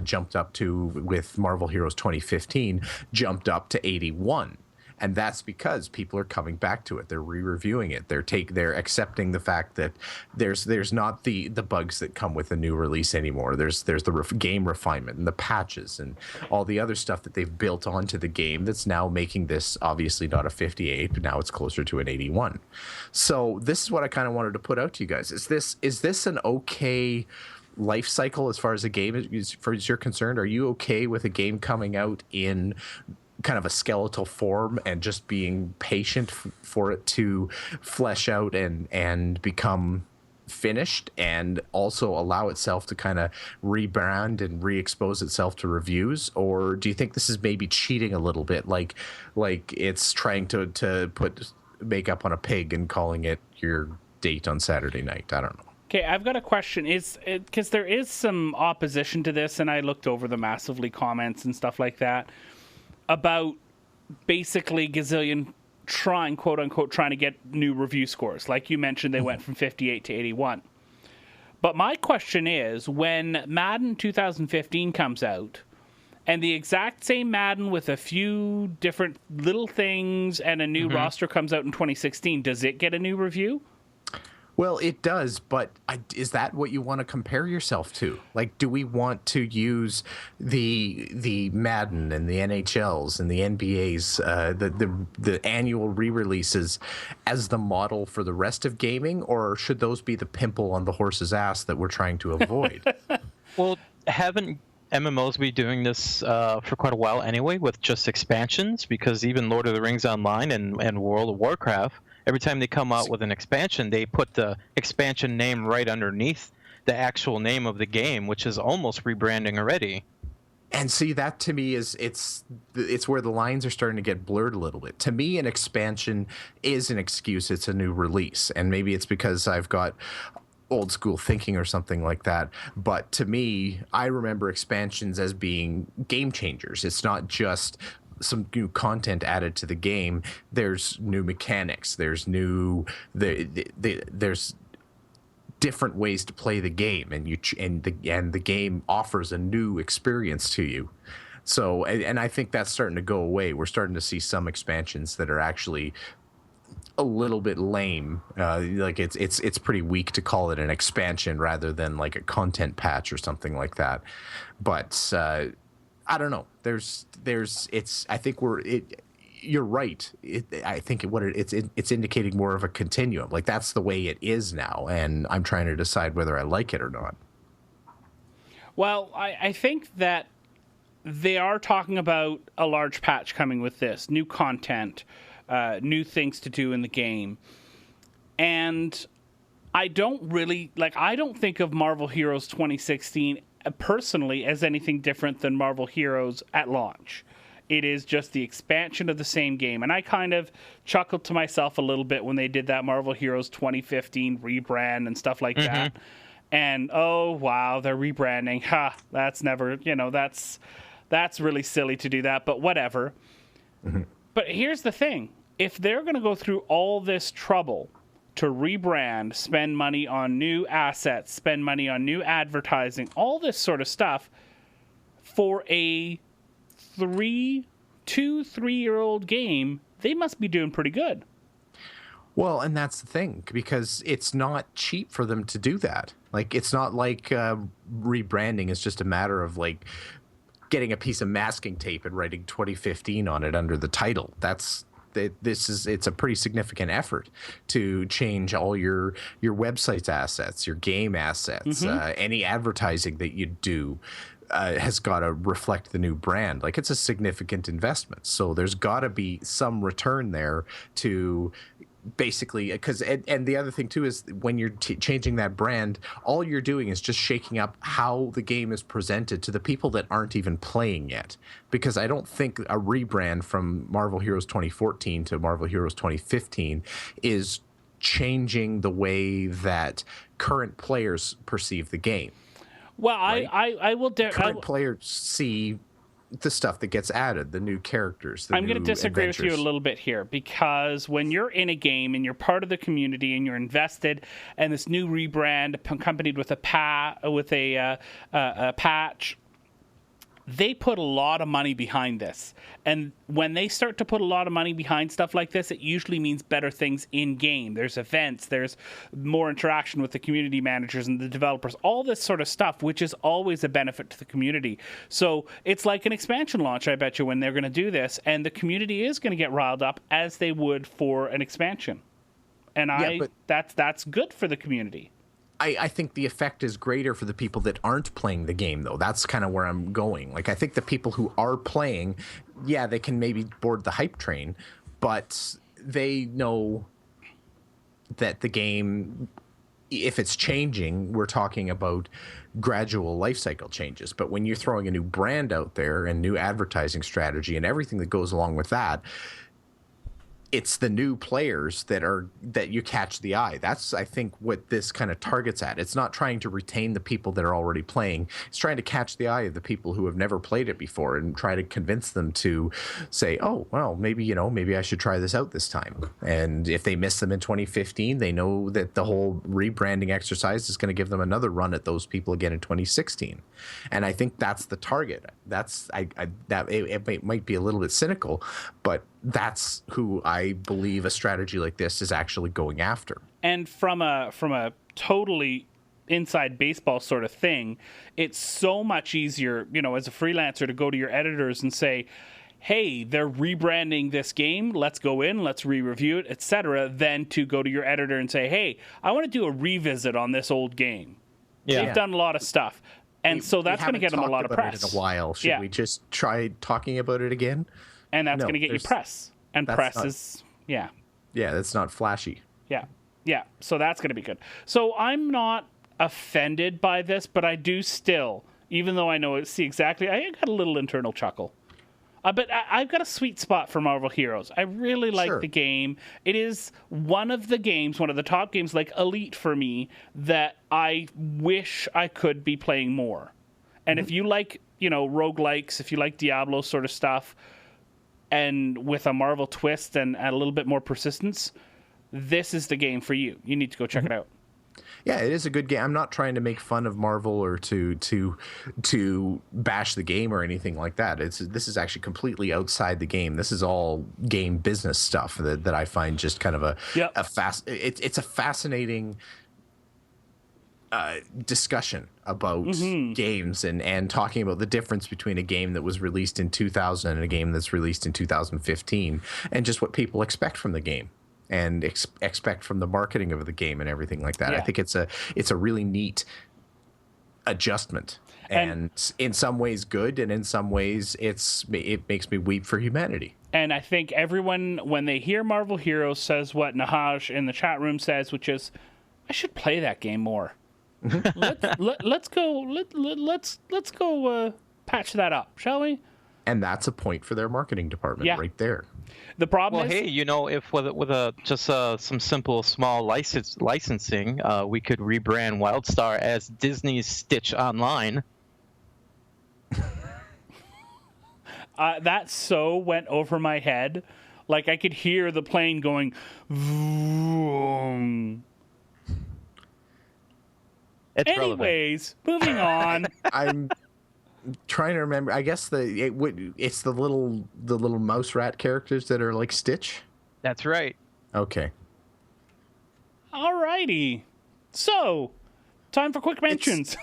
S3: jumped up to, with Marvel Heroes 2015, jumped up to 81. And that's because people are coming back to it. They're re-reviewing it. They're accepting the fact that there's not the bugs that come with a new release anymore. There's the game refinement and the patches and all the other stuff that they've built onto the game that's now making this obviously not a 58, but now it's closer to an 81. So this is what I kind of wanted to put out to you guys. Is this an okay life cycle as far as a game is you're concerned? Are you okay with a game coming out in kind of a skeletal form and just being patient for it to flesh out and become finished, and also allow itself to kind of rebrand and re-expose itself to reviews? Or do you think this is maybe cheating a little bit, like it's trying to put makeup on a pig and calling it your date on Saturday night? I don't know.
S1: Okay, I've got a question. Because there is some opposition to this, and I looked over the Massively comments and stuff like that, about basically Gazillion trying, quote unquote, trying to get new review scores. Like you mentioned, they went from 58 to 81. But my question is, when Madden 2015 comes out, and the exact same Madden with a few different little things and a new roster comes out in 2016, does it get a new review?
S3: Well, it does, but is that what you want to compare yourself to? Like, do we want to use the Madden and the NHLs and the NBA's the annual re-releases as the model for the rest of gaming, or should those be the pimple on the horse's ass that we're trying to avoid?
S4: Well, haven't MMOs been doing this for quite a while anyway, with just expansions? Because even Lord of the Rings Online and World of Warcraft, every time they come out with an expansion, they put the expansion name right underneath the actual name of the game, which is almost rebranding already.
S3: And see, that to me is it's where the lines are starting to get blurred a little bit. To me, an expansion is an excuse. It's a new release. And maybe it's because I've got old school thinking or something like that. But to me, I remember expansions as being game changers. It's not just some new content added to the game. There's new mechanics. There's there's different ways to play the game, and the game offers a new experience to you. So, and I think that's starting to go away. We're starting to see some expansions that are actually a little bit lame. Like it's pretty weak to call it an expansion rather than like a content patch or something like that. But I don't know. I think you're right. I think it's indicating more of a continuum. Like that's the way it is now, and I'm trying to decide whether I like it or not.
S1: Well, I think that they are talking about a large patch coming with this, new content, new things to do in the game. And I don't think of Marvel Heroes 2016 personally as anything different than Marvel Heroes at launch. It is just the expansion of the same game. And I kind of chuckled to myself a little bit when they did that Marvel Heroes 2015 rebrand and stuff like that. And, oh, wow, they're rebranding. Ha, that's never, that's really silly to do that, but whatever. But here's the thing. If they're going to go through all this trouble to rebrand, spend money on new assets, spend money on new advertising, all this sort of stuff for a 3-year-old game, they must be doing pretty good.
S3: Well, and that's the thing, because it's not cheap for them to do that. Like, it's not like rebranding is just a matter of, like, getting a piece of masking tape and writing 2015 on it under the title. It's a pretty significant effort to change all your website's assets, your game assets, any advertising that you do. Has got to reflect the new brand. Like, it's a significant investment. So there's got to be some return there to basically, because, and the other thing too is when you're changing that brand, all you're doing is just shaking up how the game is presented to the people that aren't even playing yet. Because I don't think a rebrand from Marvel Heroes 2014 to Marvel Heroes 2015 is changing the way that current players perceive the game.
S1: Well,
S3: right?
S1: I will...
S3: Current players see the stuff that gets added, the new characters,
S1: I'm going to disagree with you a little bit here, because when you're in a game and you're part of the community and you're invested, and this new rebrand accompanied with a patch, they put a lot of money behind this. And when they start to put a lot of money behind stuff like this, it usually means better things in game. There's events, there's more interaction with the community managers and the developers, all this sort of stuff, which is always a benefit to the community. So it's like an expansion launch, I bet you, when they're going to do this, and the community is going to get riled up as they would for an expansion. And that's good for the community.
S3: I think the effect is greater for the people that aren't playing the game, though. That's kind of where I'm going. Like, I think the people who are playing, yeah, they can maybe board the hype train, but they know that the game, if it's changing, we're talking about gradual life cycle changes. But when you're throwing a new brand out there and new advertising strategy and everything that goes along with that, it's the new players that you catch the eye. That's, I think, what this kind of targets at. It's not trying to retain the people that are already playing. It's trying to catch the eye of the people who have never played it before and try to convince them to say, oh, well, maybe I should try this out this time. And if they miss them in 2015, they know that the whole rebranding exercise is going to give them another run at those people again in 2016. And I think that's the target. It might be a little bit cynical, but that's who I believe a strategy like this is actually going after.
S1: And from a totally inside baseball sort of thing, it's so much easier, as a freelancer, to go to your editors and say, hey, they're rebranding this game, let's go in, let's re-review it, etc., than to go to your editor and say, hey, I want to do a revisit on this old game. Yeah. They've done a lot of stuff. And so that's going to get them a lot of press.
S3: In a while. Should we just try talking about it again?
S1: And that's going to get you press. And press is,
S3: Yeah, that's not flashy.
S1: Yeah. So that's going to be good. So I'm not offended by this, but I do still, even though I know, see exactly, I got a little internal chuckle. But I've got a sweet spot for Marvel Heroes. I really like the game. It is one of the top games, like Elite for me, that I wish I could be playing more. And if you like, roguelikes, if you like Diablo sort of stuff, and with a Marvel twist and a little bit more persistence, this is the game for you. You need to go check it out.
S3: Yeah, it is a good game. I'm not trying to make fun of Marvel or to bash the game or anything like that. This is actually completely outside the game. This is all game business stuff that I find just kind of it's a fascinating discussion about games and talking about the difference between a game that was released in 2000 and a game that's released in 2015, and just what people expect from the game and expect from the marketing of the game and everything like that. I think it's a really neat adjustment, and in some ways good, and in some ways it makes me weep for humanity.
S1: And I think everyone, when they hear Marvel Heroes, says what Nahaj in the chat room says, which is, I should play that game more. Let's go patch that up, shall we?
S3: And that's a point for their marketing department right there.
S1: The problem
S4: Well,
S1: is,
S4: hey, if with just some simple small licensing, we could rebrand WildStar as Disney's Stitch Online.
S1: that so went over my head. Like, I could hear the plane going, vroom.
S4: It's
S1: Anyways, moving on.
S3: I'm trying to remember. I guess it's the little mouse rat characters that are like Stitch.
S4: That's right.
S3: Okay.
S1: Alrighty. So, time for quick mentions.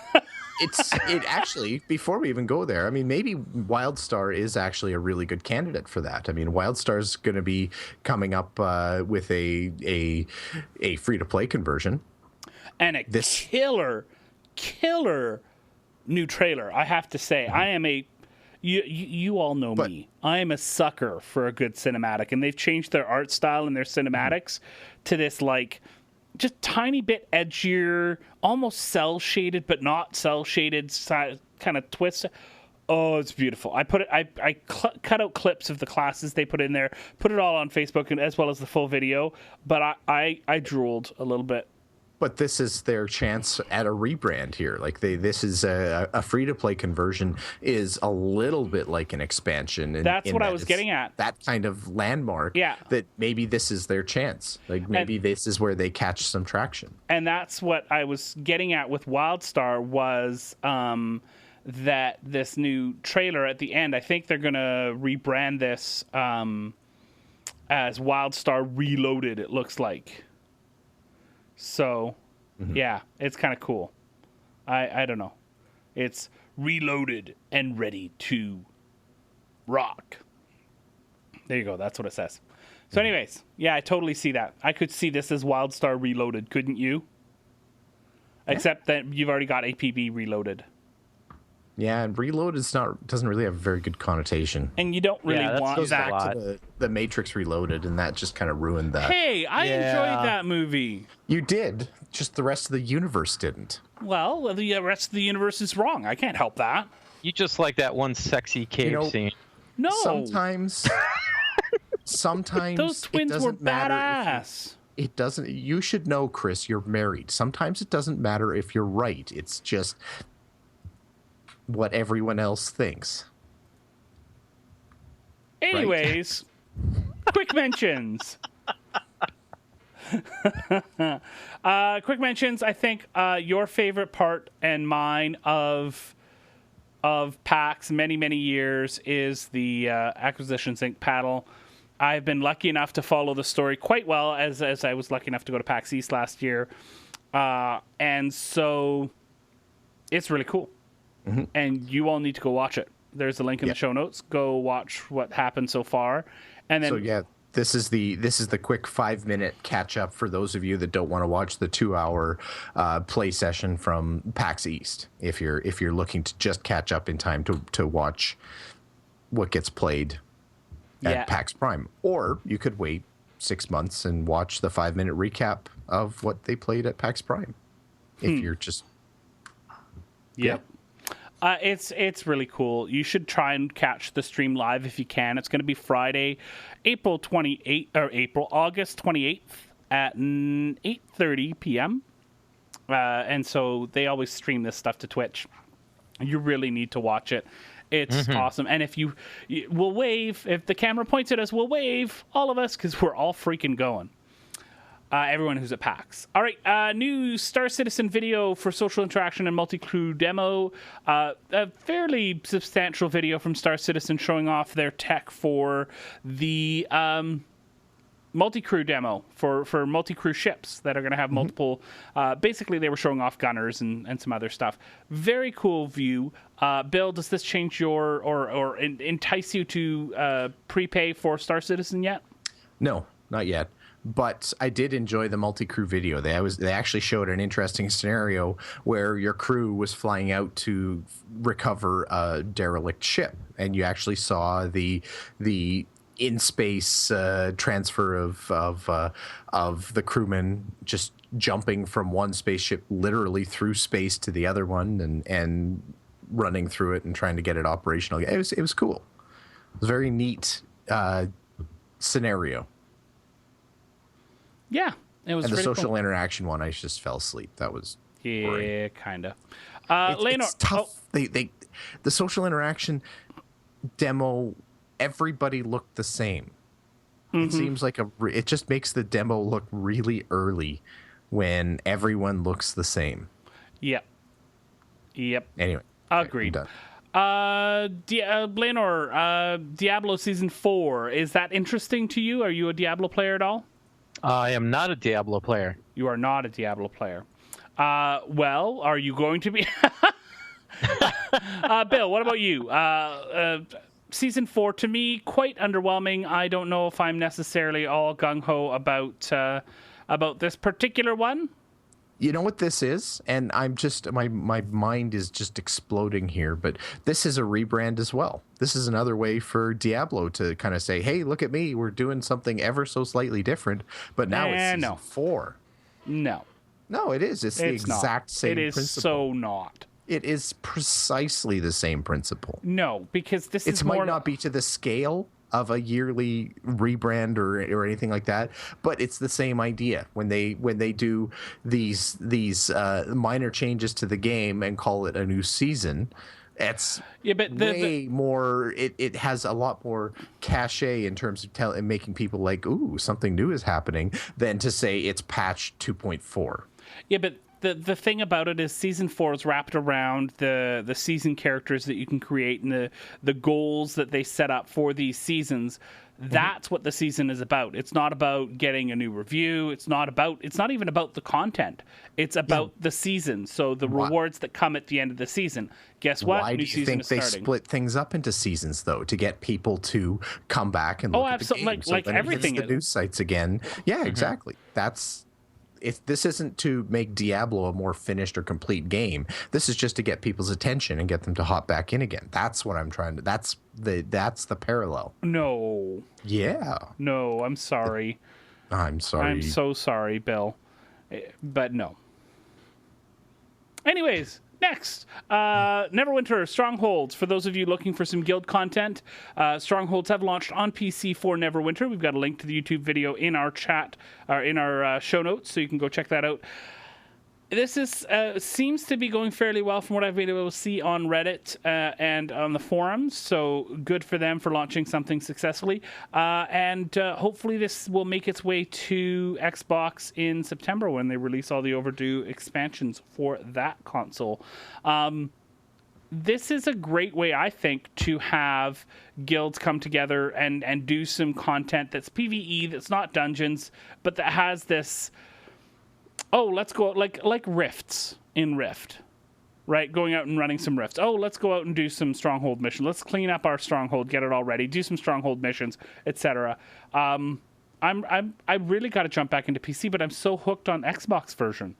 S3: It actually, before we even go there, I mean, maybe WildStar is actually a really good candidate for that. I mean, WildStar's going to be coming up with a free-to-play conversion.
S1: And killer new trailer, I have to say. I am you all know me. I am a sucker for a good cinematic, and they've changed their art style and their cinematics to this, like, just tiny bit edgier, almost cell shaded, but not cell shaded kind of twist. Oh, it's beautiful. I cut out clips of the classes they put in there, put it all on Facebook, and as well as the full video. But I drooled a little bit.
S3: But this is their chance at a rebrand here. Like this is a free-to-play conversion is a little bit like an expansion.
S1: That's what I was getting at.
S3: That kind of landmark.
S1: Yeah.
S3: That maybe this is their chance. Like maybe this is where they catch some traction.
S1: And that's what I was getting at with WildStar was that this new trailer at the end, I think they're going to rebrand this as WildStar Reloaded, it looks like. So, yeah, it's kind of cool. I don't know. It's reloaded and ready to rock. There you go. That's what it says. So anyways, yeah, I totally see that. I could see this as WildStar Reloaded, couldn't you? Yeah. Except that you've already got APB Reloaded.
S3: Yeah, and Reload doesn't really have a very good connotation.
S1: And you don't really want
S3: goes
S1: that.
S3: Back to the Matrix Reloaded, and that just kind of ruined that.
S1: Hey, I enjoyed that movie.
S3: You did, just the rest of the universe didn't.
S1: Well, the rest of the universe is wrong. I can't help that.
S4: You just like that one sexy cave scene.
S1: No.
S3: Sometimes
S1: those twins were badass.
S3: It doesn't. You should know, Chris. You're married. Sometimes it doesn't matter if you're right. It's just what everyone else thinks.
S1: Anyways, quick mentions. Quick mentions. I think your favorite part and mine of PAX many years is the Acquisitions Inc. paddle. I've been lucky enough to follow the story quite well as I was lucky enough to go to PAX East last year, and so it's really cool. Mm-hmm. And you all need to go watch it. There's a link in the show notes. Go watch what happened so far, and then.
S3: So yeah, this is the quick 5-minute catch up for those of you that don't want to watch the 2-hour play session from PAX East. If you're looking to just catch up in time to watch what gets played at PAX Prime, or you could wait 6 months and watch the 5-minute recap of what they played at PAX Prime. If you're just
S1: It's really cool. You should try and catch the stream live if you can. It's going to be Friday, August 28th at 8:30 p.m. And so they always stream this stuff to Twitch. You really need to watch it. It's awesome. And if we'll wave, if the camera points at us, we'll wave, all of us, because we're all freaking going. Everyone who's at PAX. All right, new Star Citizen video for social interaction and multi-crew demo. A fairly substantial video from Star Citizen showing off their tech for the multi-crew demo for multi-crew ships that are going to have multiple. Basically, they were showing off gunners and some other stuff. Very cool view. Bill, does this change your or entice you to prepay for Star Citizen yet?
S3: No, not yet. But I did enjoy the multi-crew video. They actually showed an interesting scenario where your crew was flying out to recover a derelict ship, and you actually saw the in-space transfer of the crewmen just jumping from one spaceship literally through space to the other one and running through it and trying to get it operational. It was cool. was a very neat scenario.
S1: Yeah, it was.
S3: And the
S1: pretty
S3: social
S1: cool.
S3: interaction one, I just fell asleep. That was boring.
S1: Yeah, kind of.
S3: It's tough. The social interaction demo, everybody looked the same. It seems like it just makes the demo look really early when everyone looks the same.
S1: Yep.
S3: Anyway,
S1: Agreed. Layanor, Diablo Season 4, is that interesting to you? Are you a Diablo player at all?
S4: I am not a Diablo player.
S1: You are not a Diablo player. Well, are you going to be? Bill, what about you? Season 4, to me, quite underwhelming. I don't know if I'm necessarily all gung-ho about this particular one.
S3: You know what this is? And I'm just, my mind is just exploding here, but this is a rebrand as well. This is another way for Diablo to kind of say, hey, look at me, we're doing something ever so slightly different, but now it's season 4.
S1: No,
S3: it is. It's the exact same principle.
S1: It is so not.
S3: It is precisely the same principle.
S1: No, because this is
S3: might not be to the scale of a yearly rebrand or anything like that, but it's the same idea. When they do these minor changes to the game and call it a new season, it's way more. It has a lot more cachet in terms of making people like, ooh, something new is happening, than to say it's patch 2.4.
S1: Yeah, but the thing about it is Season 4 is wrapped around the season characters that you can create and the goals that they set up for these seasons. That's what the season is about. It's not about getting a new review. It's not even about the content. It's about the season. So the rewards that come at the end of the season. Guess what?
S3: Why do you think they split things up into seasons, though, to get people to come back and look at the game?
S1: Like everything.
S3: The news sites again. Yeah, exactly. This isn't to make Diablo a more finished or complete game. This is just to get people's attention and get them to hop back in again. That's what I'm trying to. That's the parallel.
S1: No.
S3: Yeah.
S1: No, I'm sorry.
S3: I'm sorry.
S1: I'm so sorry, Bill. But no. Anyways, next, Neverwinter Strongholds. For those of you looking for some guild content, Strongholds have launched on PC for Neverwinter. We've got a link to the YouTube video in our chat, or in our show notes, so you can go check that out. This seems to be going fairly well from what I've been able to see on Reddit and on the forums. So good for them for launching something successfully. And hopefully this will make its way to Xbox in September when they release all the overdue expansions for that console. This is a great way, I think, to have guilds come together and do some content that's PvE, that's not dungeons, but that has this... Oh, let's go out like rifts in Rift, right? Going out and running some rifts. Oh, let's go out and do some stronghold mission. Let's clean up our stronghold, get it all ready, do some stronghold missions, etc. I really got to jump back into PC, but I'm so hooked on Xbox version.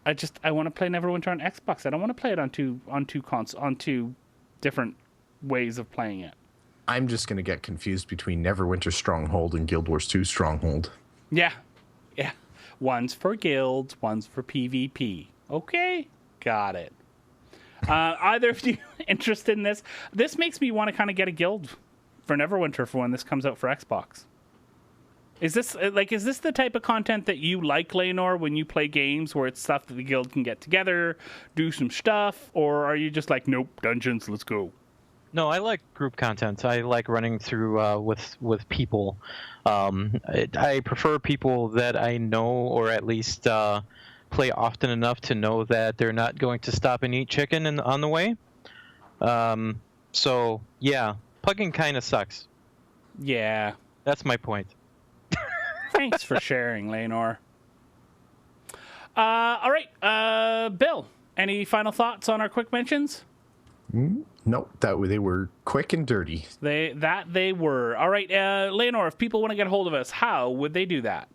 S1: I want to play Neverwinter on Xbox. I don't want to play it on two different ways of playing it.
S3: I'm just gonna get confused between Neverwinter Stronghold and Guild Wars 2 Stronghold.
S1: Yeah. One's for guilds, one's for PvP. Okay, got it. Either of you interested in this? This makes me want to kind of get a guild for Neverwinter for when this comes out for Xbox. Is this the type of content that you like, Layanor, when you play games where it's stuff that the guild can get together, do some stuff, or are you just like, nope, dungeons, let's go?
S4: No, I like group content. I like running through with people. I prefer people that I know, or at least play often enough to know that they're not going to stop and eat chicken on the way. So yeah, plugging kind of sucks.
S1: Yeah,
S4: that's my point.
S1: Thanks for sharing, Layanor. All right, Bill. Any final thoughts on our quick mentions?
S3: Nope, they were quick and dirty.
S1: They were. All right, Layanor, if people want to get a hold of us, how would they do that?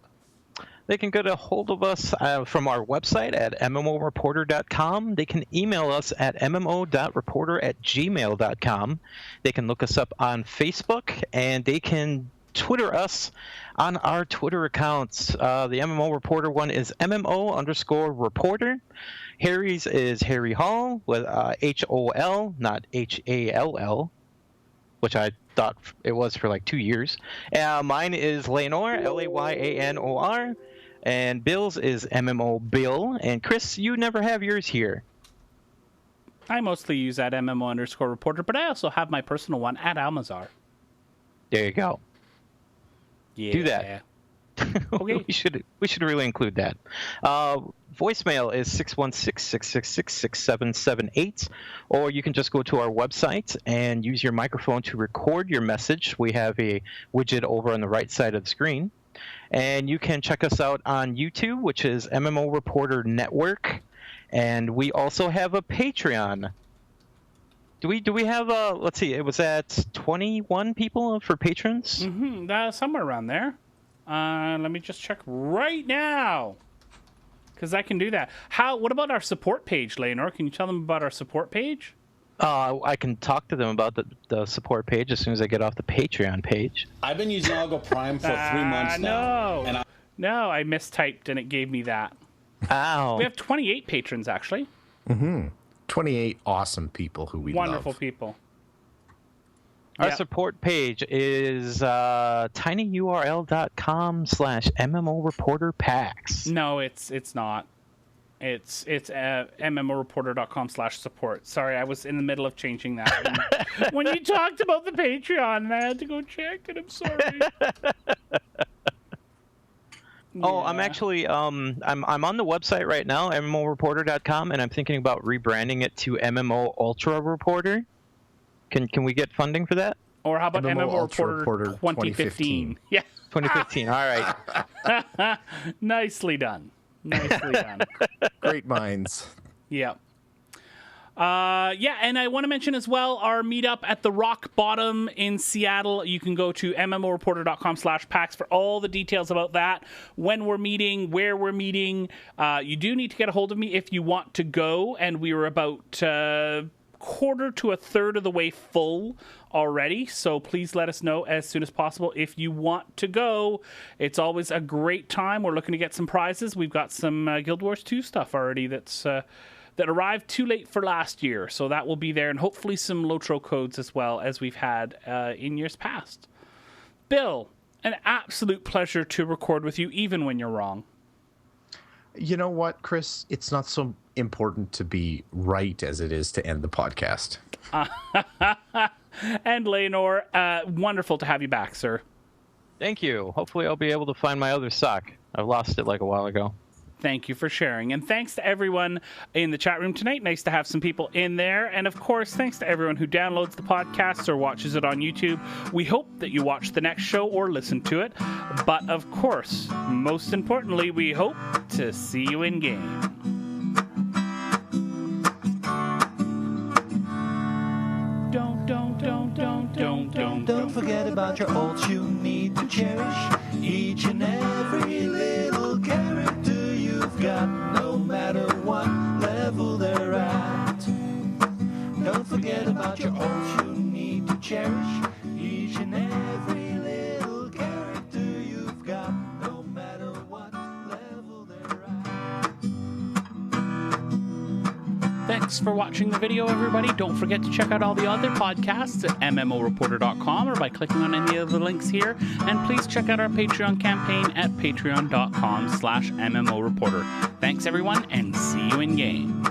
S4: They can get a hold of us from our website at MMO-reporter.com. They can email us at mmo.reporter@gmail.com. They can look us up on Facebook, and they can Twitter us on our Twitter accounts. The MMO Reporter one is MMO_reporter. Harry's is Harry Hall with HOL, not HALL. which I thought it was for like 2 years. Mine is Layanor, Layanor, and Bill's is MMO Bill. And Chris, you never have yours here.
S1: I mostly use at MMO_reporter, but I also have my personal one at Almazar.
S4: There you go.
S1: Yeah.
S4: Do that. Okay. we should really include that. Voicemail is 616-666-6778, or you can just go to our website and use your microphone to record your message. We have a widget over on the right side of the screen. And you can check us out on YouTube, which is MMO Reporter Network. And we also have a Patreon. Do we have a, let's see, it was at 21 people for patrons?
S1: Mm-hmm, somewhere around there. Let me just check right now, because I can do that. What about our support page, Layanor? Can you tell them about our support page?
S4: I can talk to them about the support page as soon as I get off the Patreon page.
S5: I've been using Algo Prime for 3 months now.
S1: No, I mistyped and it gave me that.
S4: Ow.
S1: We have 28 patrons, actually.
S3: 28 awesome people who we
S1: Wonderful
S3: love.
S1: people.
S4: Our support page is tinyurl.com/MMO-reporter-packs.
S1: No, it's not. It's MMOreporter.com/support. Sorry, I was in the middle of changing that when you talked about the Patreon, and I had to go check, and I'm sorry.
S4: Oh, I'm actually I'm on the website right now, MMOreporter.com, and I'm thinking about rebranding it to MMO-ULTRA Reporter. Can we get funding for that?
S1: Or how about
S3: MMO-ULTRA
S1: Reporter 2015? Yeah.
S4: 2015. All right.
S1: Nicely done. Nicely done.
S3: Great minds.
S1: Yeah. And I want to mention as well our meetup at the Rock Bottom in Seattle. You can go to MMOreporter.com/packs for all the details about that, when we're meeting, where we're meeting. You do need to get a hold of me if you want to go, and we were about quarter to a third of the way full already, so please let us know as soon as possible if you want to go. It's always a great time. We're looking to get some prizes. We've got some Guild Wars 2 stuff already that arrived too late for last year, so that will be there, and hopefully some Lotro codes as well, as we've had in years past. Bill, an absolute pleasure to record with you, even when you're wrong.
S3: You know what, Chris? It's not so important to be right as it is to end the podcast.
S1: And Layanor, wonderful to have you back, sir.
S4: Thank you. Hopefully I'll be able to find my other sock. I lost it like a while ago.
S1: Thank you for sharing. And thanks to everyone in the chat room tonight. Nice to have some people in there. And of course, thanks to everyone who downloads the podcast or watches it on YouTube. We hope that you watch the next show or listen to it. But of course, most importantly, we hope to see you in game.
S2: Don't forget about your ults you need to cherish. Each and every little character you've got, no matter what level they're at. Don't forget about your ults you need to cherish. Each and every little character you've got, no matter what level they're at.
S1: Thanks for watching the video, everybody. Don't forget to check out all the other podcasts at MMOreporter.com or by clicking on any of the links here. And please check out our Patreon campaign at patreon.com/MMOreporter. Thanks, everyone, and see you in game.